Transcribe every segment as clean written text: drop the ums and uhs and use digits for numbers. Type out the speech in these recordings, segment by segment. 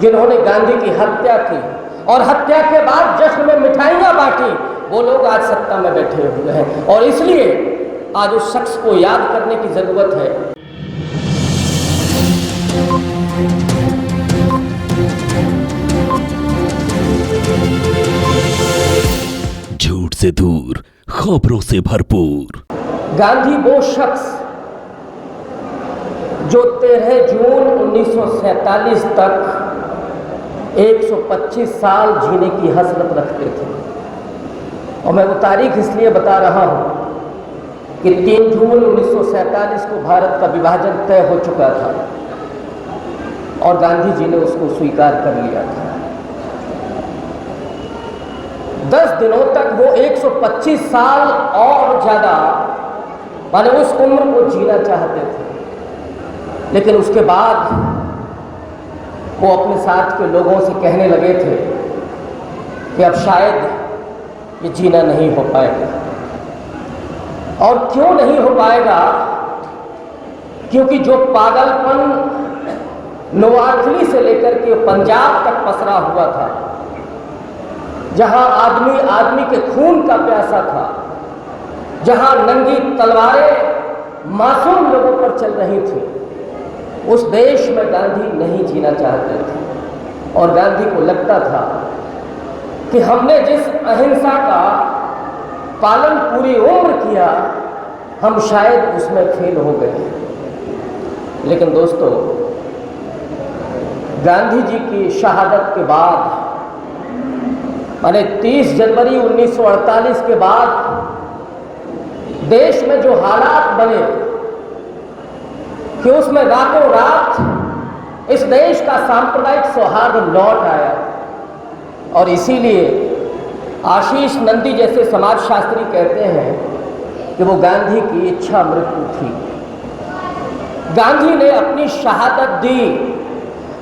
जिन्होंने गांधी की हत्या की और हत्या के बाद जश्न में मिठाइयाँ बांटी, वो लोग आज सत्ता में बैठे हुए हैं। और इसलिए आज उस शख्स को याद करने की ज़रूरत है। झूठ से दूर, खबरों से भरपूर। गांधी वो शख्स जो 13 जून 1947 तक 125 साल जीने की हसरत रखते थे। और मैं वो तारीख इसलिए बता रहा हूँ कि 3 जून 1947 को भारत का विभाजन तय हो चुका था और गांधी जी ने उसको स्वीकार कर लिया था। 10 दिनों तक वो 125 साल और ज़्यादा माने उस उम्र को जीना चाहते थे, लेकिन उसके बाद वो अपने साथ के लोगों से कहने लगे थे कि अब शायद ये जीना नहीं हो पाएगा। और क्यों नहीं हो पाएगा? क्योंकि जो पागलपन नोआखली से लेकर के पंजाब तक पसरा हुआ था, जहां आदमी आदमी के खून का प्यासा था, जहां नंगी तलवारें मासूम लोगों पर चल रही थी, उस देश में गांधी नहीं जीना चाहते थे। और गांधी को लगता था कि हमने जिस अहिंसा का पालन पूरी उम्र किया, हम शायद उसमें फेल हो गए। लेकिन दोस्तों, गांधी जी की शहादत के बाद माने 30 जनवरी 1948 के बाद देश में जो हालात बने कि उसमें रातों रात इस देश का सांप्रदायिक सौहार्द लौट आया। और इसीलिए आशीष नंदी जैसे समाजशास्त्री कहते हैं कि वो गांधी की इच्छा मृत्यु थी। गांधी ने अपनी शहादत दी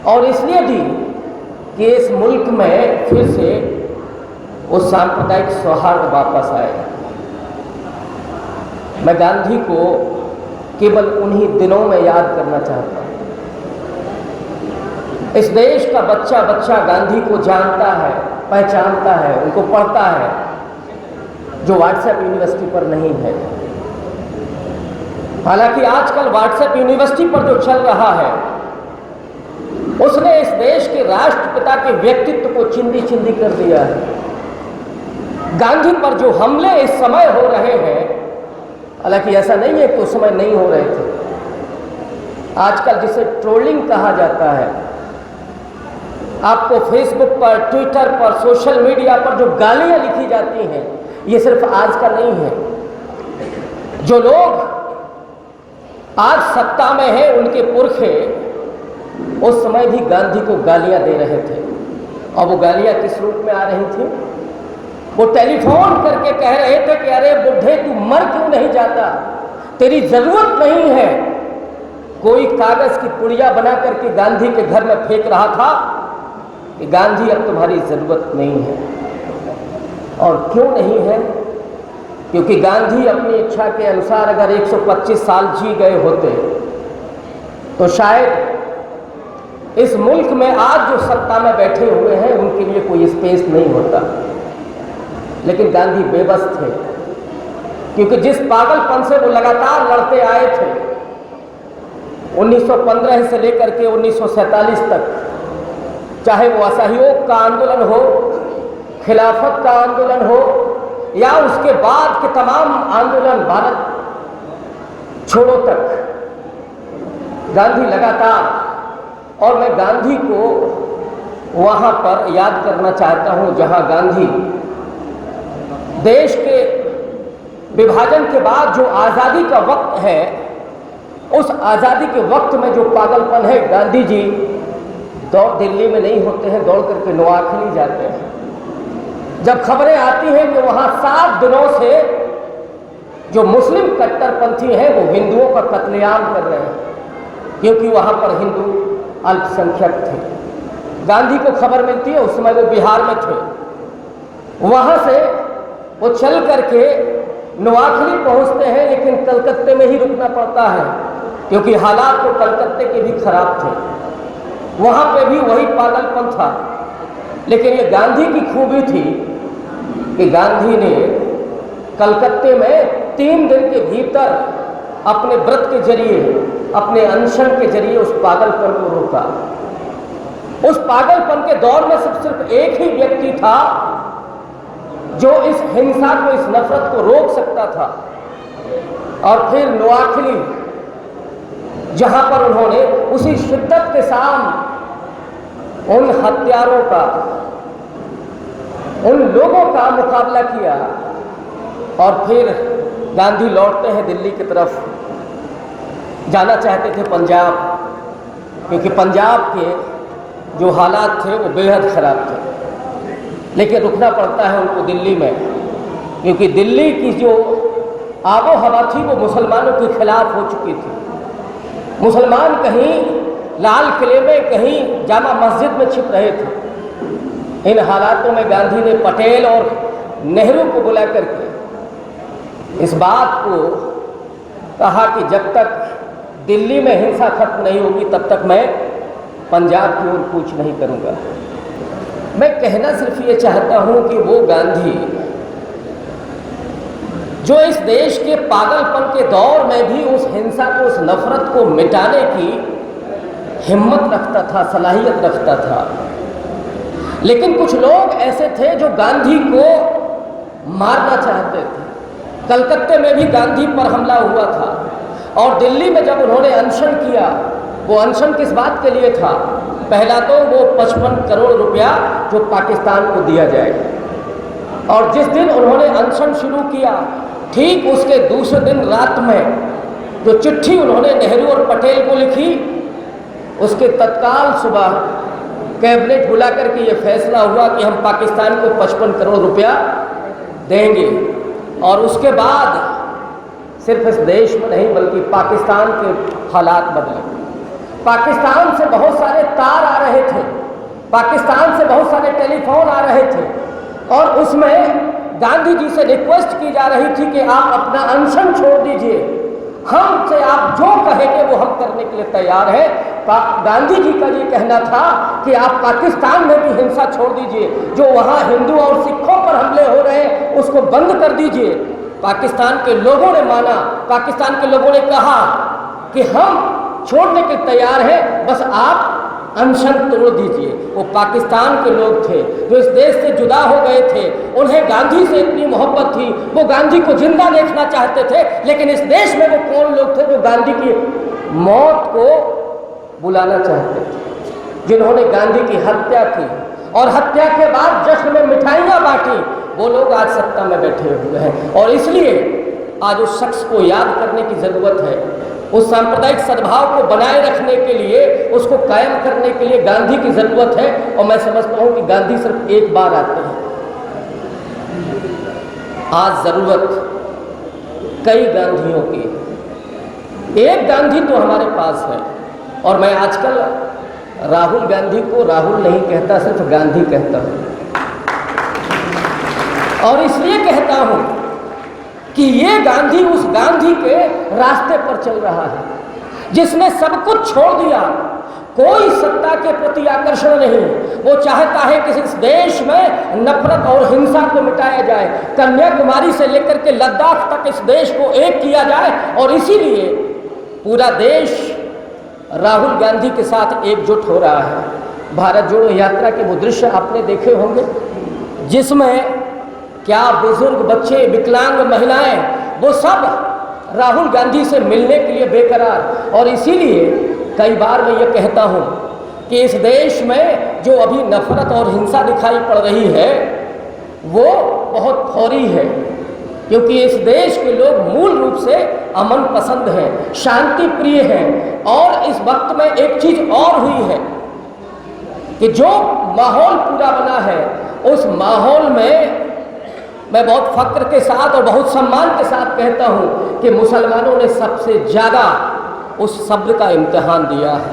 और इसलिए दी कि इस मुल्क में फिर से वो सांप्रदायिक सौहार्द वापस आए। मैं गांधी को केवल उन्हीं दिनों में याद करना चाहता हूँ। इस देश का बच्चा बच्चा गांधी को जानता है, पहचानता है, उनको पढ़ता है, जो व्हाट्सएप यूनिवर्सिटी पर नहीं है। हालांकि आजकल व्हाट्सएप यूनिवर्सिटी पर जो चल रहा है, उसने इस देश के राष्ट्रपिता के व्यक्तित्व को चिंदी चिंदी कर दिया है। गांधी पर जो हमले इस समय हो रहे हैं, हालांकि ऐसा नहीं है कि उस समय नहीं हो रहे थे। आजकल जिसे ट्रोलिंग कहा जाता है, आपको फेसबुक पर, ट्विटर पर, सोशल मीडिया पर जो गालियां लिखी जाती हैं, ये सिर्फ आज का नहीं है। जो लोग आज सत्ता में हैं, उनके पुरखे उस समय भी गांधी को गालियां दे रहे थे। और वो गालियां किस रूप में आ रही थी? वो टेलीफोन करके कह रहे थे कि अरे बुढ़े, तू मर क्यों नहीं जाता, तेरी जरूरत नहीं है। कोई कागज की पुड़िया बना करके गांधी के घर में फेंक रहा था कि गांधी, अब तुम्हारी जरूरत नहीं है। और क्यों नहीं है? क्योंकि गांधी अपनी इच्छा के अनुसार अगर 125 साल जी गए होते तो शायद इस मुल्क में आज जो सत्ता में बैठे हुए हैं उनके लिए कोई स्पेस नहीं होता। लेकिन गांधी बेबस थे, क्योंकि जिस पागलपन से वो लगातार लड़ते आए थे 1915 से लेकर के 1947 तक, चाहे वो असहयोग का आंदोलन हो, खिलाफत का आंदोलन हो, या उसके बाद के तमाम आंदोलन भारत छोड़ो तक, गांधी लगातार। और मैं गांधी को वहाँ पर याद करना चाहता हूँ जहाँ गांधी देश के विभाजन के बाद जो आज़ादी का वक्त है, उस आज़ादी के वक्त में जो पागलपन है, गांधी जी दौड़ दिल्ली में नहीं होते हैं, दौड़ करके नोआखली जाते हैं। जब खबरें आती हैं कि वहाँ 7 दिनों से जो मुस्लिम कट्टरपंथी हैं वो हिंदुओं का कत्लेआम कर रहे हैं, क्योंकि वहाँ पर हिंदू अल्पसंख्यक थे। गांधी को खबर मिलती है, उस समय वो बिहार में थे। वहाँ से वो चल करके नोआखली पहुँचते हैं, लेकिन कलकत्ते में ही रुकना पड़ता है, क्योंकि हालात तो कलकत्ते के भी खराब थे। वहाँ पे भी वही पागलपन था। लेकिन ये गांधी की खूबी थी कि गांधी ने कलकत्ते में 3 दिन के भीतर अपने व्रत के जरिए, अपने अनशन के जरिए उस पागलपन को रोका। उस पागलपन के दौर में सिर्फ एक ही व्यक्ति था जो इस हिंसा को, इस नफरत को रोक सकता था। और फिर नोआखली, जहां पर उन्होंने उसी शिद्दत के साथ उन हत्यारों का, उन लोगों का मुकाबला किया। और फिर गांधी लौटते हैं दिल्ली की तरफ, जाना चाहते थे पंजाब, क्योंकि पंजाब के जो हालात थे वो बेहद ख़राब थे। लेकिन रुकना पड़ता है उनको दिल्ली में, क्योंकि दिल्ली की जो आबो हवा थी वो मुसलमानों के खिलाफ हो चुकी थी। मुसलमान कहीं लाल किले में, कहीं जामा मस्जिद में छिप रहे थे। इन हालातों में गांधी ने पटेल और नेहरू को बुला करके इस बात को कहा कि जब तक दिल्ली में हिंसा खत्म नहीं होगी तब तक मैं पंजाब की ओर कूच नहीं करूंगा। मैं कहना सिर्फ ये चाहता हूं कि वो गांधी जो इस देश के पागलपन के दौर में भी उस हिंसा को, उस नफरत को मिटाने की हिम्मत रखता था, सलाहियत रखता था। लेकिन कुछ लोग ऐसे थे जो गांधी को मारना चाहते थे। कलकत्ते में भी गांधी पर हमला हुआ था, और दिल्ली में जब उन्होंने अनशन किया, वो अनशन किस बात के लिए था? पहला तो वो 55 करोड़ रुपया जो पाकिस्तान को दिया जाए। और जिस दिन उन्होंने अनशन शुरू किया, ठीक उसके दूसरे दिन रात में जो चिट्ठी उन्होंने नेहरू और पटेल को लिखी, उसके तत्काल सुबह कैबिनेट बुला करके ये फैसला हुआ कि हम पाकिस्तान को 55 करोड़ रुपया देंगे। और उसके बाद सिर्फ इस देश में नहीं बल्कि पाकिस्तान के हालात बदले। पाकिस्तान से बहुत सारे तार आ रहे थे, पाकिस्तान से बहुत सारे टेलीफोन आ रहे थे, और उसमें गांधी जी से रिक्वेस्ट की जा रही थी कि आप अपना अनशन छोड़ दीजिए, हमसे आप जो कहेंगे वो हम करने के लिए तैयार हैं। गांधी जी का ये कहना था कि आप पाकिस्तान में भी हिंसा छोड़ दीजिए, जो वहाँ हिंदू और सिखों पर हमले हो रहे हैं उसको बंद कर दीजिए। पाकिस्तान के लोगों ने माना, पाकिस्तान के लोगों ने कहा कि हम छोड़ने के तैयार हैं, बस आप अनशन तोड़ दीजिए। वो पाकिस्तान के लोग थे जो इस देश से जुदा हो गए थे, उन्हें गांधी से इतनी मोहब्बत थी, वो गांधी को जिंदा देखना चाहते थे। लेकिन इस देश में वो कौन लोग थे जो गांधी की मौत को बुलाना चाहते थे, जिन्होंने गांधी की हत्या की और हत्या के बाद जश्न में मिठाइयाँ बांटी, वो लोग आज सत्ता में बैठे हुए हैं। और इसलिए आज उस शख्स को याद करने की ज़रूरत है। उस सांप्रदायिक सद्भाव को बनाए रखने के लिए, उसको कायम करने के लिए गांधी की ज़रूरत है। और मैं समझता हूँ कि गांधी सिर्फ एक बार आते हैं, आज ज़रूरत कई गांधियों की। एक गांधी तो हमारे पास है, और मैं आजकल राहुल गांधी को राहुल नहीं कहता, सिर्फ गांधी कहता हूँ। और इसलिए कहता हूँ कि ये गांधी उस गांधी के रास्ते पर चल रहा है जिसने सब कुछ छोड़ दिया, कोई सत्ता के प्रति आकर्षण नहीं। वो चाहता है कि इस देश में नफरत और हिंसा को मिटाया जाए, कन्याकुमारी से लेकर के लद्दाख तक इस देश को एक किया जाए। और इसीलिए पूरा देश राहुल गांधी के साथ एकजुट हो रहा है। भारत जोड़ो यात्रा के वो दृश्य आपने देखे होंगे जिसमें क्या बुजुर्ग, बच्चे, विकलांग महिलाएं, वो सब राहुल गांधी से मिलने के लिए बेकरार। और इसीलिए कई बार मैं ये कहता हूँ कि इस देश में जो अभी नफरत और हिंसा दिखाई पड़ रही है वो बहुत फौरी है, क्योंकि इस देश के लोग मूल रूप से अमन पसंद हैं, शांति प्रिय हैं। और इस वक्त में एक चीज़ और हुई है कि जो माहौल पूरा बना है, उस माहौल में मैं बहुत फक्र के साथ और बहुत सम्मान के साथ कहता हूँ कि मुसलमानों ने सबसे ज़्यादा उस सब्र का इम्तिहान दिया है।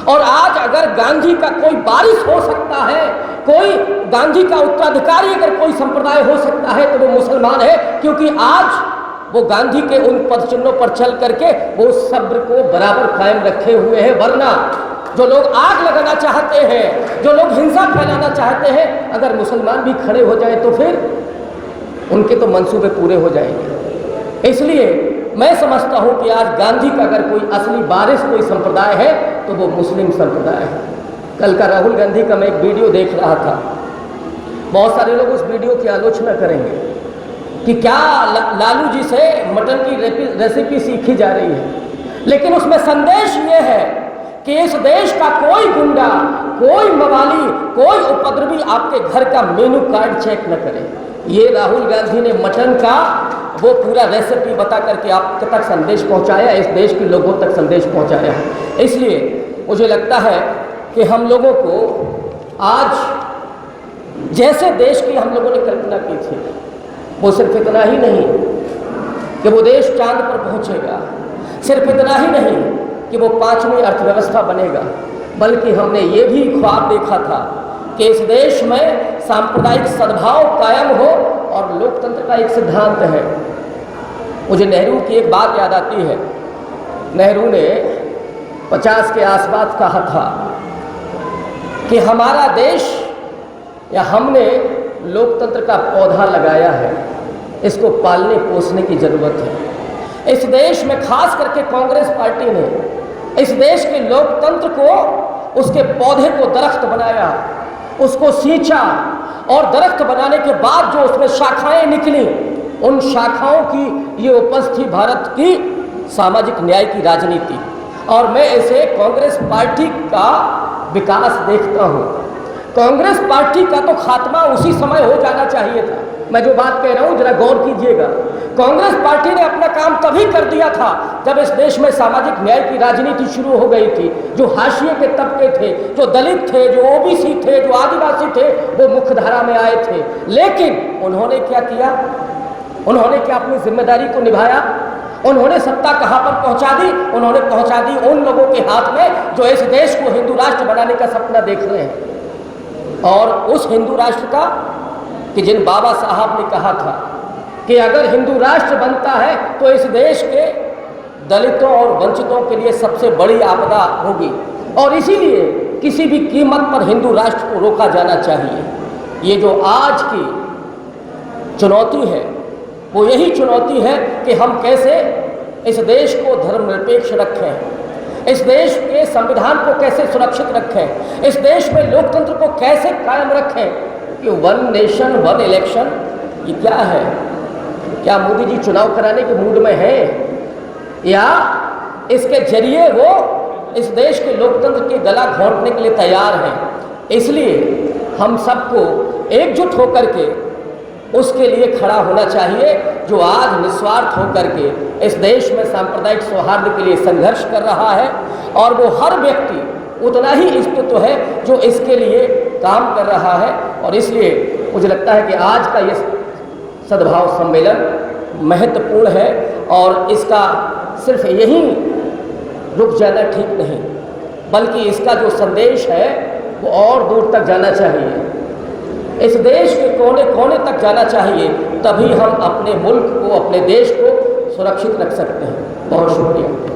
और आज अगर गांधी का कोई वारिस हो सकता है, कोई गांधी का उत्तराधिकारी अगर कोई संप्रदाय हो सकता है तो वो मुसलमान है, क्योंकि आज वो गांधी के उन पद चिन्हों पर चल करके वो सब्र को बराबर कायम रखे हुए हैं। वरना जो लोग आग लगाना चाहते हैं, जो लोग हिंसा फैलाना चाहते हैं, अगर मुसलमान भी खड़े हो जाए तो फिर उनके तो मंसूबे पूरे हो जाएंगे। इसलिए मैं समझता हूं कि आज गांधी का अगर कोई असली वारिस कोई संप्रदाय है तो वो मुस्लिम संप्रदाय है। कल का राहुल गांधी का मैं एक वीडियो देख रहा था, बहुत सारे लोग उस वीडियो की आलोचना करेंगे कि क्या लालू जी से मटन की रेसिपी सीखी जा रही है, लेकिन उसमें संदेश ये है कि इस देश का कोई गुंडा, कोई मवाली, कोई उपद्रवी आपके घर का मेनू कार्ड चेक न करे। ये राहुल गांधी ने मटन का वो पूरा रेसिपी बता करके आप तक संदेश पहुंचाया, इस देश के लोगों तक संदेश पहुंचाया। इसलिए मुझे लगता है कि हम लोगों को आज जैसे देश की हम लोगों ने कल्पना की थी, वो सिर्फ इतना ही नहीं कि वो देश चांद पर पहुंचेगा, सिर्फ इतना ही नहीं कि वो 5वीं अर्थव्यवस्था बनेगा, बल्कि हमने ये भी ख्वाब देखा था कि इस देश में सांप्रदायिक सद्भाव कायम हो और लोकतंत्र का एक सिद्धांत है। मुझे नेहरू की एक बात याद आती है। नेहरू ने 50 के आसपास कहा था कि हमारा देश या हमने लोकतंत्र का पौधा लगाया है, इसको पालने पोसने की ज़रूरत है। इस देश में खास करके कांग्रेस पार्टी ने इस देश के लोकतंत्र को, उसके पौधे को दरख्त बनाया, उसको सींचा और दरख्त बनाने के बाद जो उसमें शाखाएं निकली, उन शाखाओं की ये उपज थी भारत की सामाजिक न्याय की राजनीति। और मैं इसे कांग्रेस पार्टी का विकास देखता हूँ। कांग्रेस पार्टी का तो खात्मा उसी समय हो जाना चाहिए था। मैं जो बात कह रहा हूँ जरा गौर कीजिएगा। कांग्रेस पार्टी ने अपना काम तभी कर दिया था जब इस देश में सामाजिक न्याय की राजनीति शुरू हो गई थी। जो हाशिए के तबके थे, जो दलित थे, जो ओबीसी थे, जो आदिवासी थे, वो मुख्यधारा में आए थे। लेकिन उन्होंने क्या किया? उन्होंने क्या अपनी जिम्मेदारी को निभाया? उन्होंने सत्ता कहाँ पर पहुंचा दी? उन्होंने पहुंचा दी उन लोगों के हाथ में जो इस देश को हिंदू राष्ट्र बनाने का सपना देख रहे हैं। और उस हिंदू राष्ट्र का कि जिन बाबा साहब ने कहा था कि अगर हिंदू राष्ट्र बनता है तो इस देश के दलितों और वंचितों के लिए सबसे बड़ी आपदा होगी, और इसीलिए किसी भी कीमत पर हिंदू राष्ट्र को रोका जाना चाहिए। ये जो आज की चुनौती है वो यही चुनौती है कि हम कैसे इस देश को धर्मनिरपेक्ष रखें, इस देश के संविधान को कैसे सुरक्षित रखें, इस देश में लोकतंत्र को कैसे कायम रखें। कि 1 नेशन 1 इलेक्शन ये क्या है? क्या मोदी जी चुनाव कराने के मूड में है, या इसके जरिए वो इस देश के लोकतंत्र के गला घोंटने के लिए तैयार हैं? इसलिए हम सबको एकजुट होकर के उसके लिए खड़ा होना चाहिए जो आज निस्वार्थ होकर के इस देश में सांप्रदायिक सौहार्द के लिए संघर्ष कर रहा है। और वो हर व्यक्ति उतना ही इष्टतम है जो इसके लिए काम कर रहा है। और इसलिए मुझे लगता है कि आज का ये सद्भाव सम्मेलन महत्वपूर्ण है और इसका सिर्फ यहीं रुक जाना ठीक नहीं, बल्कि इसका जो संदेश है वो और दूर तक जाना चाहिए, इस देश के कोने कोने तक जाना चाहिए। तभी हम अपने मुल्क को, अपने देश को सुरक्षित रख सकते हैं। बहुत शुक्रिया।